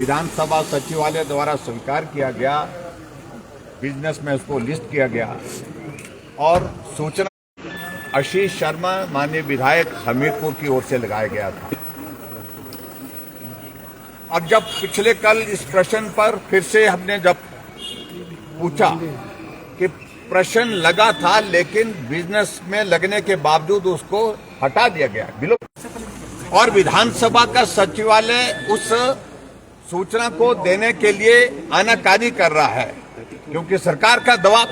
विधानसभा सचिवालय द्वारा स्वीकार किया गया, बिजनेस में उसको लिस्ट किया गया और सूचना आशीष शर्मा माननीय विधायक हमीरपुर की ओर से लगाया गया था। और जब पिछले कल इस प्रश्न पर फिर से हमने जब पूछा कि प्रश्न लगा था लेकिन बिजनेस में लगने के बावजूद उसको हटा दिया गया और विधानसभा का सचिवालय उस सूचना को देने के लिए आनाकानी कर रहा है क्योंकि सरकार का दबाव।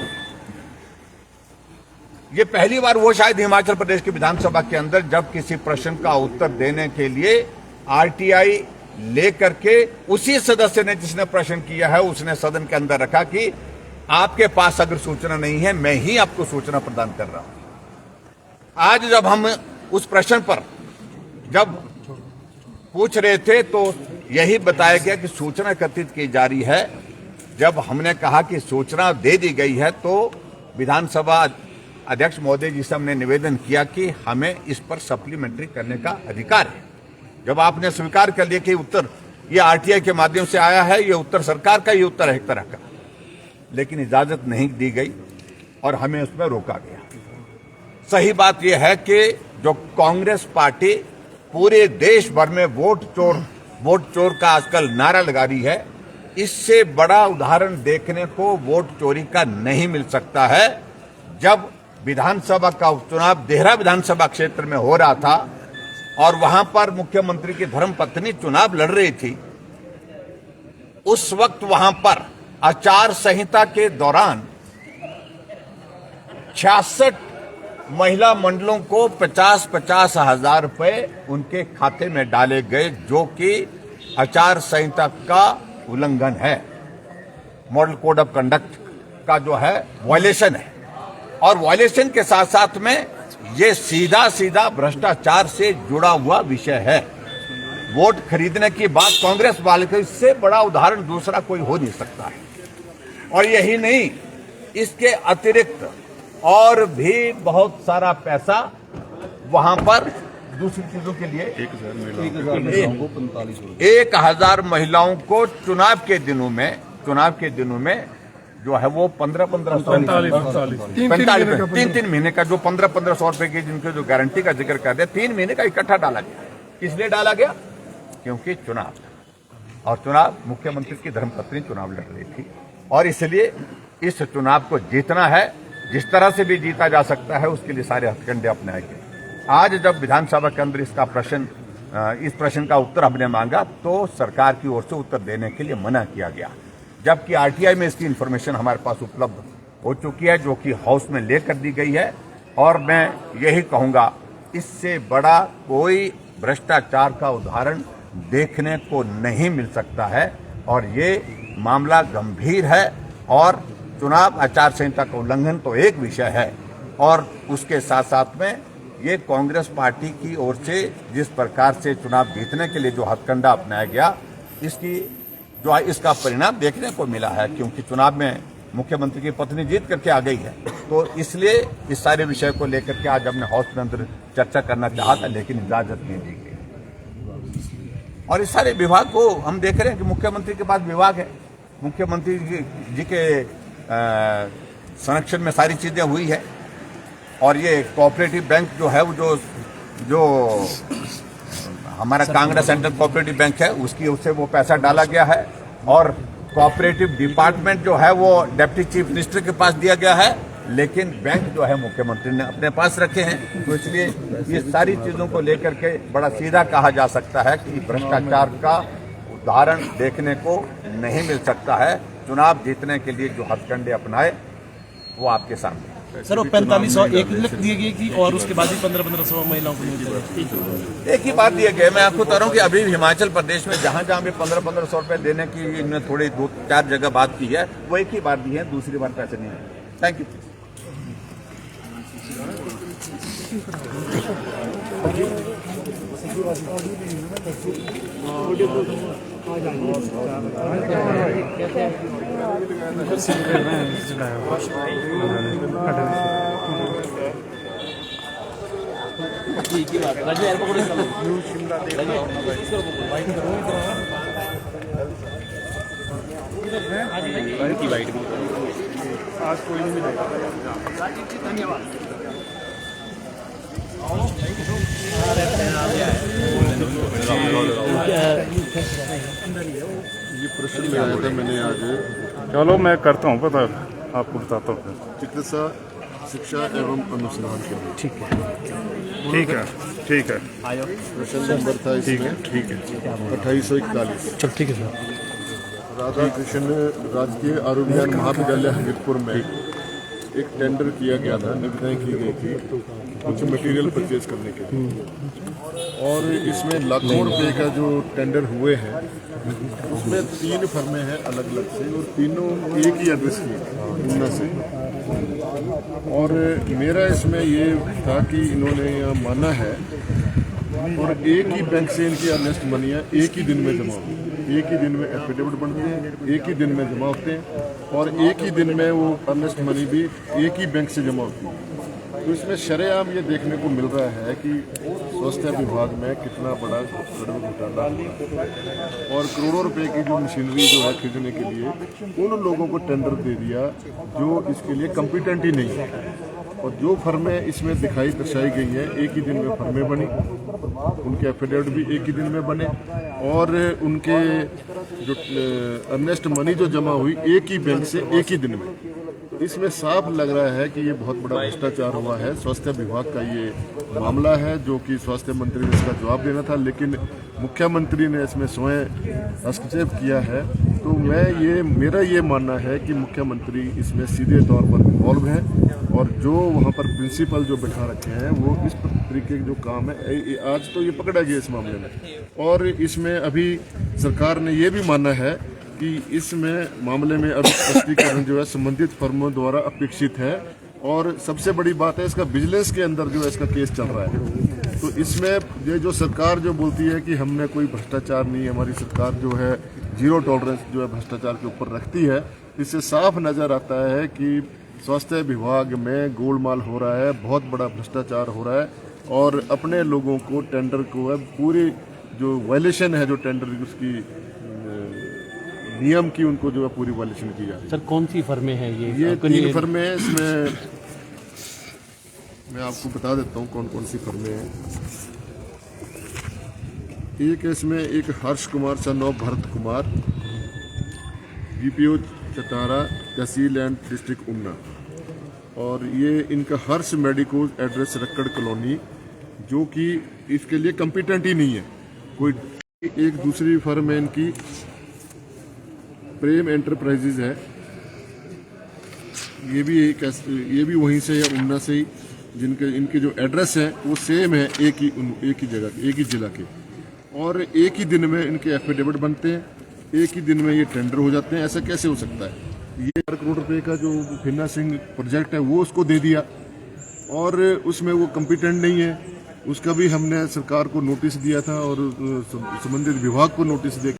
ये पहली बार वो शायद हिमाचल प्रदेश की विधानसभा के अंदर जब किसी प्रश्न का उत्तर देने के लिए आरटीआई लेकर के उसी सदस्य ने जिसने प्रश्न किया है उसने सदन के अंदर रखा कि आपके पास अगर सूचना नहीं है मैं ही आपको सूचना प्रदान कर रहा हूं। आज जब हम उस प्रश्न पर जब पूछ रहे थे तो यही बताया गया कि सूचना एकत्रित की जा रही है। जब हमने कहा कि सूचना दे दी गई है तो विधानसभा अध्यक्ष महोदय जी से हमने निवेदन किया कि हमें इस पर सप्लीमेंट्री करने का अधिकार है। जब आपने स्वीकार कर लिया कि उत्तर ये आरटीआई के माध्यम से आया है, ये उत्तर सरकार का, ये उत्तर है एक तरह का, लेकिन इजाजत नहीं दी गई और हमें उसमें रोका गया। सही बात यह है कि जो कांग्रेस पार्टी पूरे देश भर में वोट चोर का आजकल नारा लगा रही है, इससे बड़ा उदाहरण देखने को वोट चोरी का नहीं मिल सकता है। जब विधानसभा का उपचुनाव देहरा विधानसभा क्षेत्र में हो रहा था और वहां पर मुख्यमंत्री की धर्मपत्नी चुनाव लड़ रही थी, उस वक्त वहां पर आचार संहिता के दौरान 66 महिला मंडलों को 50-50 हजार रुपए उनके खाते में डाले गए, जो कि आचार संहिता का उल्लंघन है, मॉडल कोड ऑफ कंडक्ट का जो है वायलेशन है। और वायलेशन के साथ साथ में ये सीधा भ्रष्टाचार से जुड़ा हुआ विषय है। वोट खरीदने की बात कांग्रेस वाले को, इससे बड़ा उदाहरण दूसरा कोई हो नहीं सकता है। और यही नहीं, इसके अतिरिक्त और भी बहुत सारा पैसा वहां पर दूसरी चीजों के लिए 1,000 महिलाओं को चुनाव के दिनों में जो है वो 3 महीने का जो 1500 रुपए की जिनके जो गारंटी का जिक्र कर दिया, 3 महीने का इकट्ठा डाला गया। किस लिए डाला गया? क्योंकि चुनाव था और चुनाव मुख्यमंत्री की धर्मपत्नी चुनाव लड़ रही थी और इसलिए इस चुनाव को जीतना है, जिस तरह से भी जीता जा सकता है उसके लिए सारे हथकंडे अपनाए गए। आज जब विधानसभा के अंदर इस प्रश्न का उत्तर हमने मांगा तो सरकार की ओर से उत्तर देने के लिए मना किया गया, जबकि आरटीआई में इसकी इंफॉर्मेशन हमारे पास उपलब्ध हो चुकी है, जो कि हाउस में लेकर दी गई है। और मैं यही कहूंगा, इससे बड़ा कोई भ्रष्टाचार का उदाहरण देखने को नहीं मिल सकता है और ये मामला गंभीर है। और चुनाव आचार संहिता का उल्लंघन तो एक विषय है और उसके साथ साथ में ये कांग्रेस पार्टी की ओर से जिस प्रकार से चुनाव जीतने के लिए जो हथकंडा अपनाया गया, इसका परिणाम देखने को मिला है, क्योंकि चुनाव में मुख्यमंत्री की पत्नी जीत करके आ गई है। तो इसलिए इस सारे विषय को लेकर के आज हमने हाउस में अंदर चर्चा करना चाहा था, लेकिन इजाजत नहीं दी गई। और इस सारे विभाग को हम देख रहे हैं कि मुख्यमंत्री के पास विभाग है, मुख्यमंत्री जी के संरक्षण में सारी चीजें हुई है। और ये कोऑपरेटिव बैंक जो है, वो जो हमारा कांगड़ा सेंट्रल कोऑपरेटिव बैंक है, उसकी ओर से वो पैसा डाला गया है और कोऑपरेटिव डिपार्टमेंट जो है वो डिप्टी चीफ मिनिस्टर के पास दिया गया है, लेकिन बैंक जो है मुख्यमंत्री ने अपने पास रखे हैं। तो इसलिए ये सारी चीजों को लेकर के बड़ा सीधा कहा जा सकता है कि भ्रष्टाचार का उदाहरण देखने को नहीं मिल सकता है। चुनाव जीतने के लिए जो हथकंडे अपनाए वो आपके सामने। सर, वो 4501 लिख दिए गए कि और उसके बाद ही 1500 महिलाओं को मिलते एक ही बात दिए गए। मैं आपको बता रहा हूँ कि अभी हिमाचल प्रदेश में जहाँ भी 1500 रुपए देने की इनने थोड़ी 2-4 जगह बात की है, वो एक ही बार दी है, दूसरी बार पैसे नहीं है। Thank you. ठीक ही बात है। आज कोई नहीं मिलेगा। ये प्रश्न में आया था मैंने आज चलो मैं करता हूँ, पता आपको बताता हूँ। चिकित्सा शिक्षा एवं अनुसंधान के लिए ठीक है प्रश्न नंबर था इसमें 2841। चल ठीक है सर। राधा कृष्ण राजकीय आयुर्विज्ञान महाविद्यालय हमीरपुर में एक टेंडर किया गया था, निविदाएं की गई थी कुछ मटेरियल परचेज करने के लिए, और इसमें लाखों रुपए का जो टेंडर हुए हैं उसमें 3 फर्में हैं अलग अलग से, और तीनों एक ही एड्रेस की ऊना से। और मेरा इसमें ये था कि इन्होंने यहाँ माना है और एक ही बैंक से इनकी अर्नेस्ट मनियाँ एक ही दिन में जमा होती हैं, एक ही दिन में एफिडेविट बनते हैं, एक ही दिन में जमा होते हैं, और एक ही दिन में वो अर्नेस्ट मनी भी एक ही बैंक से जमा होती है। तो इसमें शरेआम ये देखने को मिल रहा है कि स्वास्थ्य विभाग में कितना बड़ा गड़बड़ घोटाला है, और करोड़ों रुपए की जो मशीनरी जो है खरीदने के लिए उन लोगों को टेंडर दे दिया जो इसके लिए कॉम्पिटेंट ही नहीं है। और जो फर्में इसमें दिखाई दर्शाई गई हैं एक ही दिन में फर्में बनी, उनके एफिडेविट भी एक ही दिन में बने, और उनके जो अर्नेस्ट मनी जो जमा हुई एक ही बैंक से एक ही दिन में। इसमें साफ लग रहा है कि ये बहुत बड़ा भ्रष्टाचार हुआ है। स्वास्थ्य विभाग का ये मामला है जो कि स्वास्थ्य मंत्री ने इसका जवाब देना था, लेकिन मुख्यमंत्री ने इसमें स्वयं हस्तक्षेप किया है। तो मेरा ये मानना है कि मुख्यमंत्री इसमें सीधे तौर पर इन्वॉल्व हैं, और जो वहाँ पर प्रिंसिपल जो बैठा रखे हैं वो इस तरीके के जो काम है आज तो ये पकड़ा गया इस मामले में। और इसमें अभी सरकार ने ये भी माना है कि इसमें मामले में अभी स्पष्टीकरण जो है संबंधित फर्मों द्वारा अपेक्षित है, और सबसे बड़ी बात है इसका विजिलेंस के अंदर जो है इसका केस चल रहा है। तो इसमें ये जो सरकार जो बोलती है कि हमने कोई भ्रष्टाचार नहीं, हमारी सरकार जो है जीरो टॉलरेंस जो है भ्रष्टाचार के ऊपर रखती है, इससे साफ नज़र आता है कि स्वास्थ्य विभाग में गोलमाल हो रहा है, बहुत बड़ा भ्रष्टाचार हो रहा है, और अपने लोगों को टेंडर को है पूरी जो वायलेशन है जो टेंडर उसकी नियम की उनको जो है पूरी वायलेशन की जा रही है। सर कौन सी फर्में हैं ये 3 फर्में हैं। इसमें मैं आपको बता देता हूँ कौन कौन सी फर्में हैं। एक इसमें एक Harsh Kumar son of Bharat Kumar, VPO Chatara, तहसील एंड डिस्ट्रिक्ट ऊना, और ये इनका Harsh medicos address Rakkar colony, जो कि इसके लिए कॉम्पिटेंट ही नहीं है कोई। एक दूसरी फर्म है इनकी प्रेम एंटरप्राइजेज है, ये भी वहीं से या ऊना से ही, इनके जो एड्रेस हैं वो सेम है, एक ही जगह एक ही जिला के, और एक ही दिन में इनके एफिडेविट बनते हैं, एक ही दिन में ये टेंडर हो जाते हैं। ऐसा कैसे हो सकता है? ये 4 करोड़ रुपए का जो फिनांसिंग प्रोजेक्ट है वो उसको दे दिया, और उसमें वो कॉम्पिटेंट नहीं है। उसका भी हमने सरकार को नोटिस दिया था और संबंधित विभाग को नोटिस दिया।